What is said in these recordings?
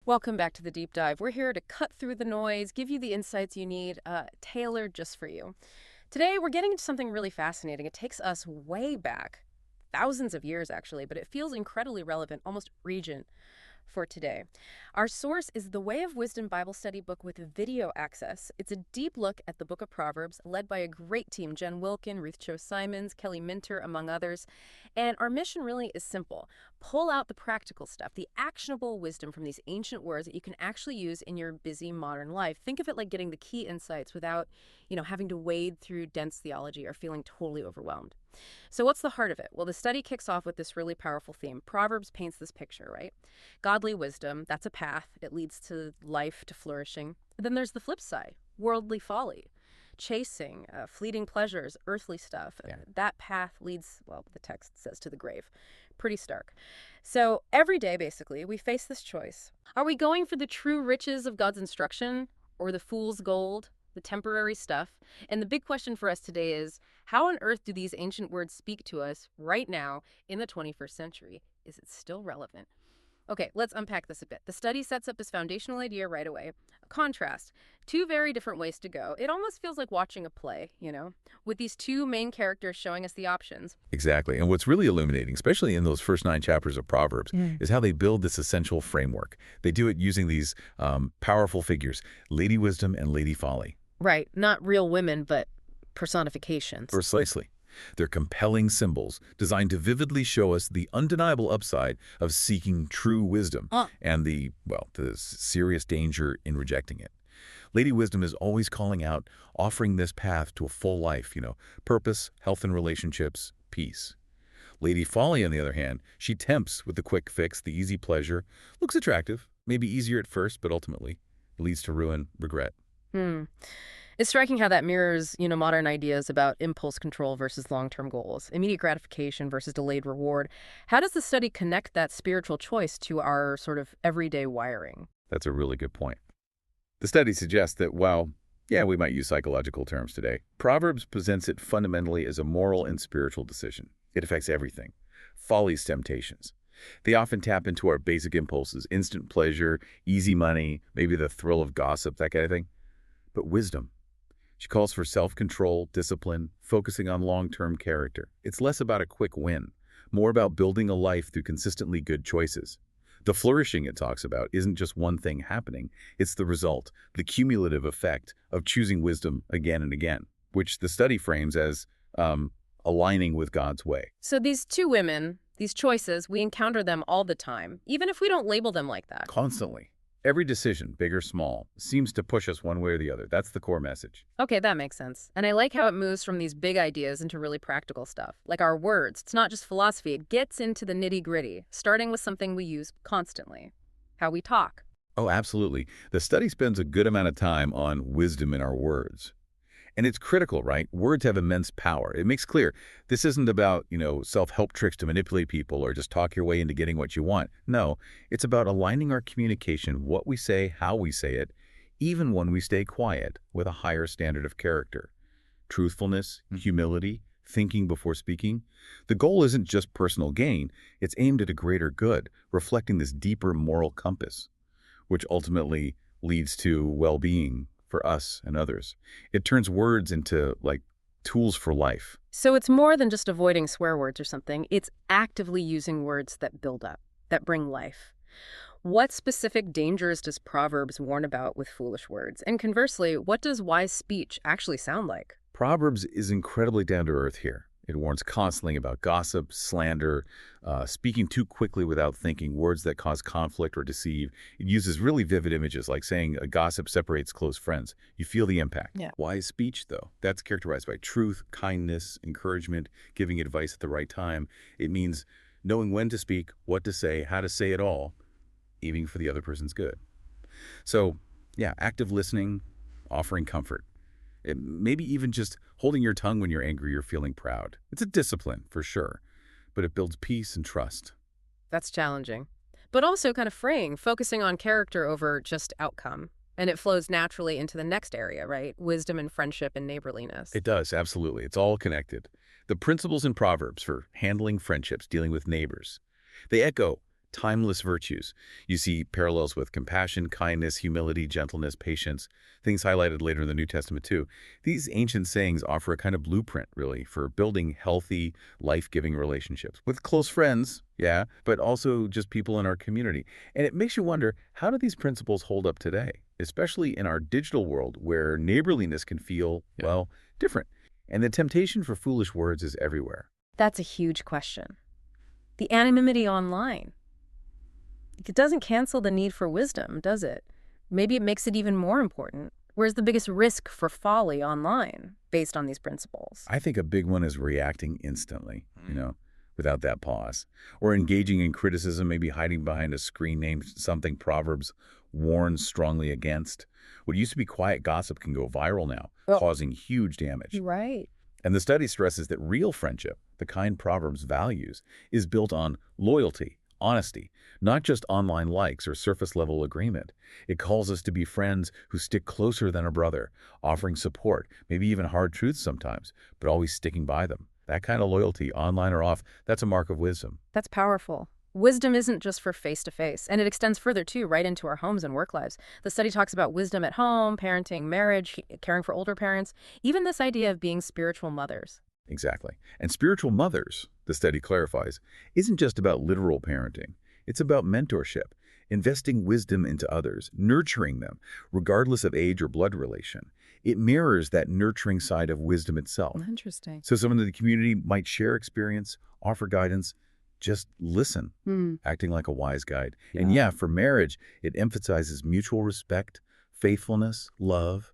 Welcome back to the deep dive. We're here to cut through the noise, give you the insights you need, tailored just for you. Today, we're getting into something really fascinating. It takes us way back, thousands of years actually, but it feels incredibly relevant, almost regent for today. Our source is the Way of Wisdom Bible study book with video access. It's a deep look at the book of Proverbs, led by a great team, Jen Wilkin, Ruth Chou Simons, Kelly Minter, among others. And our mission really is simple. Pull out the practical stuff, the actionable wisdom from these ancient words that you can actually use in your busy modern life. Think of it like getting the key insights without, having to wade through dense theology or feeling totally overwhelmed. So what's the heart of it? Well, the study kicks off with this really powerful theme. Proverbs paints this picture, right? Godly wisdom, that's a path. It leads to life, to flourishing. And then there's the flip side, worldly folly, chasing, fleeting pleasures, earthly stuff. Yeah. That path leads, well, the text says to the grave. Pretty stark. So every day, basically, we face this choice. Are we going for the true riches of God's instruction or the fool's gold, the temporary stuff? And the big question for us today is, how on earth do these ancient words speak to us right now in the 21st century? Is it still relevant? Okay, let's unpack this a bit. The study sets up this foundational idea right away. A contrast. Two very different ways to go. It almost feels like watching a play, with these two main characters showing us the options. Exactly. And what's really illuminating, especially in those first 9 chapters of Proverbs, is how they build this essential framework. They do it using these powerful figures, Lady Wisdom and Lady Folly. Right. Not real women, but personifications. Precisely. They're compelling symbols designed to vividly show us the undeniable upside of seeking true wisdom and the serious danger in rejecting it. Lady Wisdom is always calling out, offering this path to a full life, purpose, health and relationships, peace. Lady Folly, on the other hand, she tempts with the quick fix, the easy pleasure, looks attractive, maybe easier at first, but ultimately leads to ruin, regret. It's striking how that mirrors, modern ideas about impulse control versus long-term goals, immediate gratification versus delayed reward. How does the study connect that spiritual choice to our sort of everyday wiring? That's a really good point. The study suggests that while, we might use psychological terms today, Proverbs presents it fundamentally as a moral and spiritual decision. It affects everything. Folly's temptations. They often tap into our basic impulses, instant pleasure, easy money, maybe the thrill of gossip, that kind of thing. But wisdom. She calls for self-control, discipline, focusing on long-term character. It's less about a quick win, more about building a life through consistently good choices. The flourishing it talks about isn't just one thing happening. It's the result, the cumulative effect of choosing wisdom again and again, which the study frames as aligning with God's way. So these two women, these choices, we encounter them all the time, even if we don't label them like that. Constantly. Every decision, big or small, seems to push us one way or the other. That's the core message. Okay, that makes sense. And I like how it moves from these big ideas into really practical stuff. Like our words. It's not just philosophy. It gets into the nitty-gritty, starting with something we use constantly. How we talk. Oh, absolutely. The study spends a good amount of time on wisdom in our words. And it's critical, right? Words have immense power. It makes clear this isn't about, self-help tricks to manipulate people or just talk your way into getting what you want. No, it's about aligning our communication, what we say, how we say it, even when we stay quiet, with a higher standard of character. Truthfulness, humility, thinking before speaking. The goal isn't just personal gain. It's aimed at a greater good, reflecting this deeper moral compass, which ultimately leads to well-being for us and others. It turns words into, tools for life. So it's more than just avoiding swear words or something. It's actively using words that build up, that bring life. What specific dangers does Proverbs warn about with foolish words? And conversely, what does wise speech actually sound like? Proverbs is incredibly down to earth here. It warns constantly about gossip, slander, speaking too quickly without thinking, words that cause conflict or deceive. It uses really vivid images, like saying a gossip separates close friends. You feel the impact. Yeah. Wise speech, though, that's characterized by truth, kindness, encouragement, giving advice at the right time. It means knowing when to speak, what to say, how to say it all, even for the other person's good. So, active listening, offering comfort. Maybe even just holding your tongue when you're angry or feeling proud. It's a discipline, for sure, but it builds peace and trust. That's challenging. But also kind of freeing, focusing on character over just outcome. And it flows naturally into the next area, right? Wisdom and friendship and neighborliness. It does, absolutely. It's all connected. The principles in Proverbs for handling friendships, dealing with neighbors, they echo timeless virtues. You see parallels with compassion, kindness, humility, gentleness, patience, things highlighted later in the New Testament too. These ancient sayings offer a kind of blueprint, really, for building healthy, life-giving relationships with close friends, yeah, but also just people in our community. And it makes you wonder, how do these principles hold up today, especially in our digital world where neighborliness can feel, well, different. And the temptation for foolish words is everywhere. That's a huge question. The anonymity online. It doesn't cancel the need for wisdom, does it? Maybe it makes it even more important. Where's the biggest risk for folly online based on these principles? I think a big one is reacting instantly, without that pause. Or engaging in criticism, maybe hiding behind a screen named something Proverbs warns strongly against. What used to be quiet gossip can go viral now, causing huge damage. Right. And the study stresses that real friendship, the kind Proverbs values, is built on loyalty, honesty, not just online likes or surface-level agreement. It calls us to be friends who stick closer than a brother, offering support, maybe even hard truths sometimes, but always sticking by them. That kind of loyalty, online or off, that's a mark of wisdom. That's powerful. Wisdom isn't just for face-to-face, and it extends further, too, right into our homes and work lives. The study talks about wisdom at home, parenting, marriage, caring for older parents, even this idea of being spiritual mothers. Exactly. And spiritual mothers, the study clarifies, isn't just about literal parenting. It's about mentorship, investing wisdom into others, nurturing them, regardless of age or blood relation. It mirrors that nurturing side of wisdom itself. Interesting. So someone in the community might share experience, offer guidance, just listen, acting like a wise guide. Yeah. And for marriage, it emphasizes mutual respect, faithfulness, love.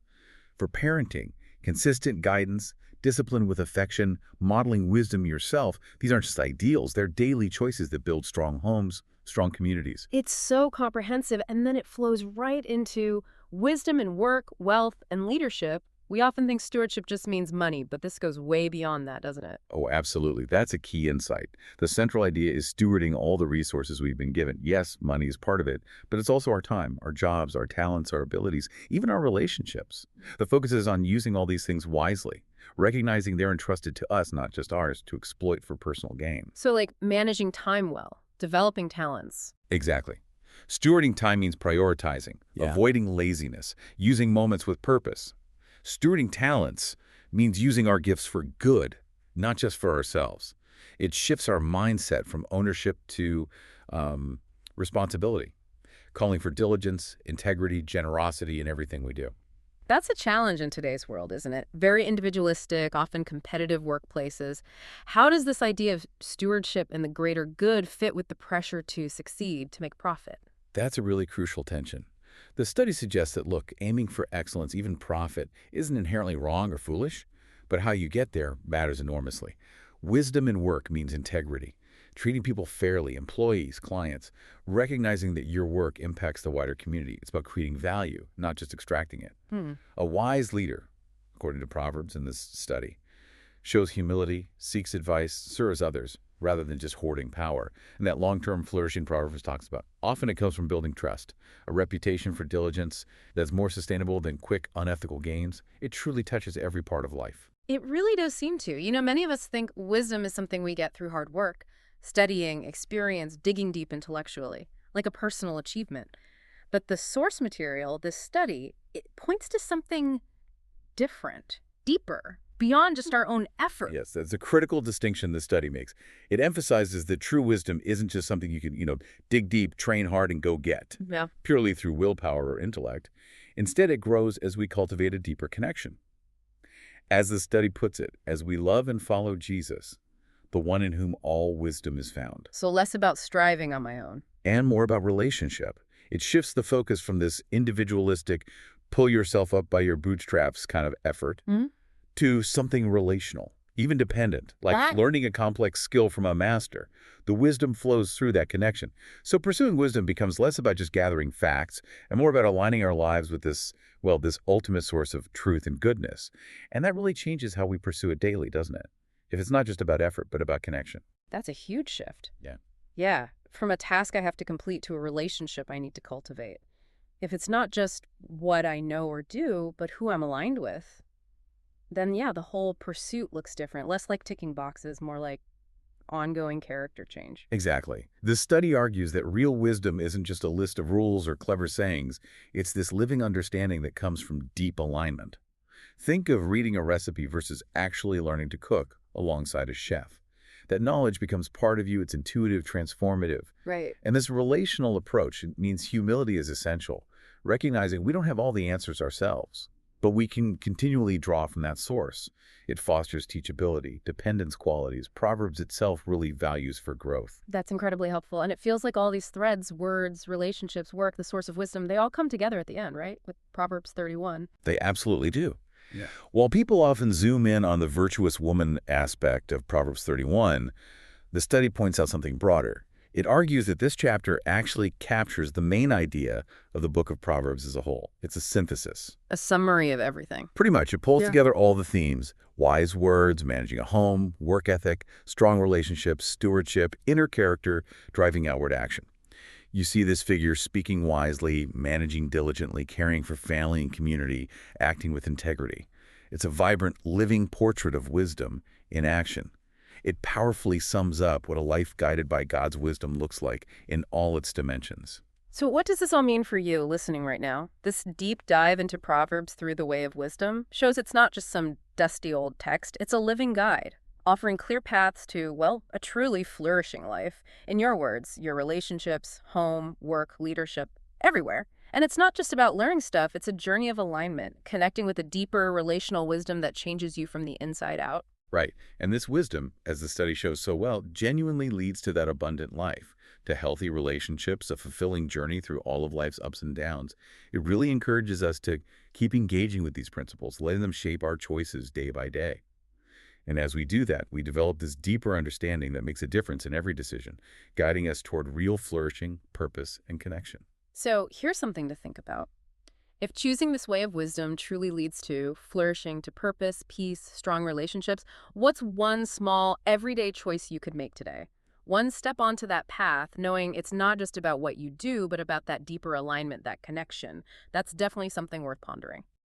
For parenting, consistent guidance, discipline with affection, modeling wisdom yourself. These aren't just ideals, they're daily choices that build strong homes, strong communities. It's so comprehensive, and then it flows right into wisdom in work, wealth, and leadership. We often think stewardship just means money, but this goes way beyond that, doesn't it? Oh, absolutely. That's a key insight. The central idea is stewarding all the resources we've been given. Yes, money is part of it, but it's also our time, our jobs, our talents, our abilities, even our relationships. The focus is on using all these things wisely, recognizing they're entrusted to us, not just ours, to exploit for personal gain. So like managing time well, developing talents. Exactly. Stewarding time means prioritizing, avoiding laziness, using moments with purpose. Stewarding talents means using our gifts for good, not just for ourselves. It shifts our mindset from ownership to responsibility, calling for diligence, integrity, generosity in everything we do. That's a challenge in today's world, isn't it? Very individualistic, often competitive workplaces. How does this idea of stewardship and the greater good fit with the pressure to succeed, to make profit? That's a really crucial tension. The study suggests that, look, aiming for excellence, even profit, isn't inherently wrong or foolish, but how you get there matters enormously. Wisdom in work means integrity, treating people fairly, employees, clients, recognizing that your work impacts the wider community. It's about creating value, not just extracting it. A wise leader, according to Proverbs in this study, shows humility, seeks advice, serves others, rather than just hoarding power. And that long-term flourishing Proverbs talks about. Often it comes from building trust, a reputation for diligence that's more sustainable than quick, unethical gains. It truly touches every part of life. It really does seem to. You know, many of us think wisdom is something we get through hard work, studying, experience, digging deep intellectually, like a personal achievement. But the source material, this study, it points to something different, deeper, beyond just our own effort. Yes, that's a critical distinction the study makes. It emphasizes that true wisdom isn't just something you can, dig deep, train hard, and go get, purely through willpower or intellect. Instead, it grows as we cultivate a deeper connection. As the study puts it, as we love and follow Jesus, the one in whom all wisdom is found. So less about striving on my own. And more about relationship. It shifts the focus from this individualistic, pull yourself up by your bootstraps kind of effort to something relational, even dependent, like learning a complex skill from a master. The wisdom flows through that connection. So pursuing wisdom becomes less about just gathering facts and more about aligning our lives with this ultimate source of truth and goodness. And that really changes how we pursue it daily, doesn't it? If it's not just about effort, but about connection. That's a huge shift. Yeah. Yeah. From a task I have to complete to a relationship I need to cultivate. If it's not just what I know or do, but who I'm aligned with, then the whole pursuit looks different. Less like ticking boxes, more like ongoing character change. Exactly. The study argues that real wisdom isn't just a list of rules or clever sayings. It's this living understanding that comes from deep alignment. Think of reading a recipe versus actually learning to cook alongside a chef. That knowledge becomes part of you. It's intuitive, transformative. Right. And this relational approach means humility is essential, recognizing we don't have all the answers ourselves, but we can continually draw from that source. It fosters teachability, dependence qualities. Proverbs itself really values for growth. That's incredibly helpful. And it feels like all these threads, words, relationships, work, the source of wisdom, they all come together at the end, right? With Proverbs 31. They absolutely do. Yeah. While people often zoom in on the virtuous woman aspect of Proverbs 31, the study points out something broader. It argues that this chapter actually captures the main idea of the book of Proverbs as a whole. It's a synthesis. A summary of everything. Pretty much, it pulls Yeah. together all the themes: wise words, managing a home, work ethic, strong relationships, stewardship, inner character, driving outward action. You see this figure speaking wisely, managing diligently, caring for family and community, acting with integrity. It's a vibrant, living portrait of wisdom in action. It powerfully sums up what a life guided by God's wisdom looks like in all its dimensions. So what does this all mean for you listening right now? This deep dive into Proverbs through the way of wisdom shows it's not just some dusty old text. It's a living guide, offering clear paths to, well, a truly flourishing life. In your words, your relationships, home, work, leadership, everywhere. And it's not just about learning stuff. It's a journey of alignment, connecting with a deeper relational wisdom that changes you from the inside out. Right. And this wisdom, as the study shows so well, genuinely leads to that abundant life, to healthy relationships, a fulfilling journey through all of life's ups and downs. It really encourages us to keep engaging with these principles, letting them shape our choices day by day. And as we do that, we develop this deeper understanding that makes a difference in every decision, guiding us toward real flourishing, purpose, and connection. So here's something to think about. If choosing this way of wisdom truly leads to flourishing, to purpose, peace, strong relationships, what's one small, everyday choice you could make today? One step onto that path, knowing it's not just about what you do, but about that deeper alignment, that connection. That's definitely something worth pondering.